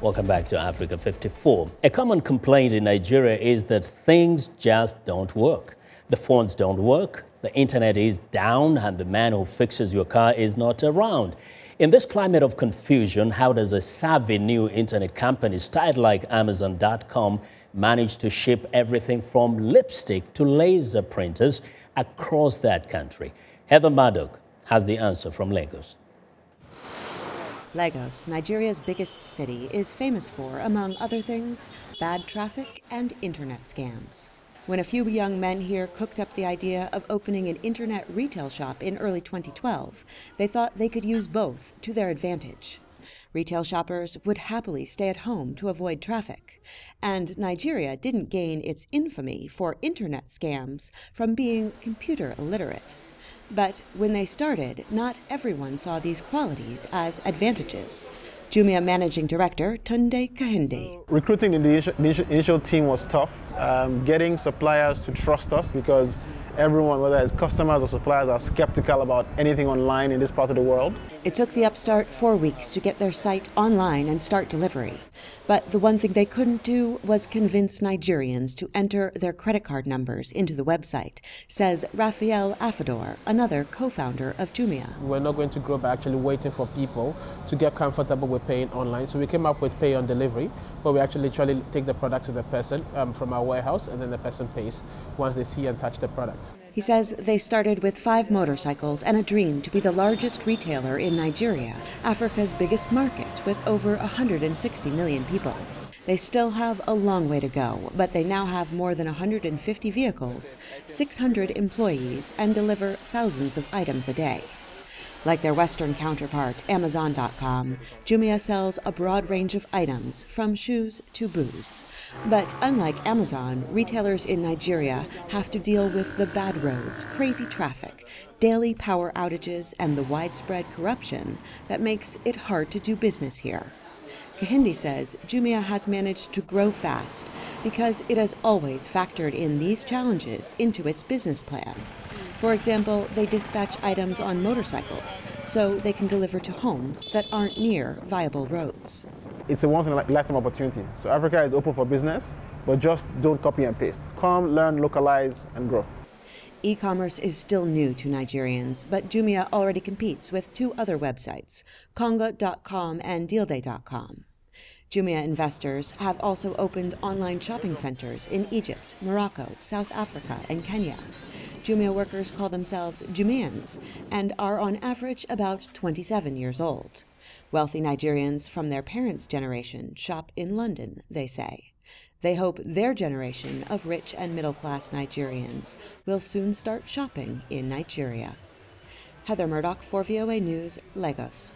Welcome back to Africa 54. A common complaint in Nigeria is that things just don't work. The phones don't work, the internet is down, and the man who fixes your car is not around. In this climate of confusion, how does a savvy new internet company styled like Amazon.com manage to ship everything from lipstick to laser printers across that country? Heather Murdoch has the answer from Lagos. Lagos, Nigeria's biggest city, is famous for, among other things, bad traffic and internet scams. When a few young men here cooked up the idea of opening an internet retail shop in early 2012, they thought they could use both to their advantage. Retail shoppers would happily stay at home to avoid traffic, and Nigeria didn't gain its infamy for internet scams from being computer illiterate. But when they started, not everyone saw these qualities as advantages. Jumia Managing Director Tunde Kehinde. Recruiting in the initial team was tough. Getting suppliers to trust us, because everyone, whether it's customers or suppliers, are skeptical about anything online in this part of the world. It took the upstart 4 weeks to get their site online and start delivery. But the one thing they couldn't do was convince Nigerians to enter their credit card numbers into the website, says Raphael Afador, another co-founder of Jumia. We're not going to grow by actually waiting for people to get comfortable with paying online. So we came up with pay on delivery, where we actually literally take the product to the person from our warehouse, and then the person pays once they see and touch the product. He says they started with 5 motorcycles and a dream to be the largest retailer in Nigeria, Africa's biggest market, with over 160 million people. They still have a long way to go, but they now have more than 150 vehicles, 600 employees, and deliver thousands of items a day. Like their Western counterpart, Amazon.com, Jumia sells a broad range of items, from shoes to booze. But unlike Amazon, retailers in Nigeria have to deal with the bad roads, crazy traffic, daily power outages, and the widespread corruption that makes it hard to do business here. Kehinde says Jumia has managed to grow fast because it has always factored in these challenges into its business plan. For example, they dispatch items on motorcycles so they can deliver to homes that aren't near viable roads. It's a once-in-a-lifetime opportunity. So Africa is open for business, but just don't copy and paste. Come, learn, localize, and grow. E-commerce is still new to Nigerians, but Jumia already competes with 2 other websites, Konga.com and Dealday.com. Jumia investors have also opened online shopping centers in Egypt, Morocco, South Africa, and Kenya. Jumia workers call themselves Jumians and are on average about 27 years old. Wealthy Nigerians from their parents' generation shop in London, they say. They hope their generation of rich and middle-class Nigerians will soon start shopping in Nigeria. Heather Murdoch for VOA News, Lagos.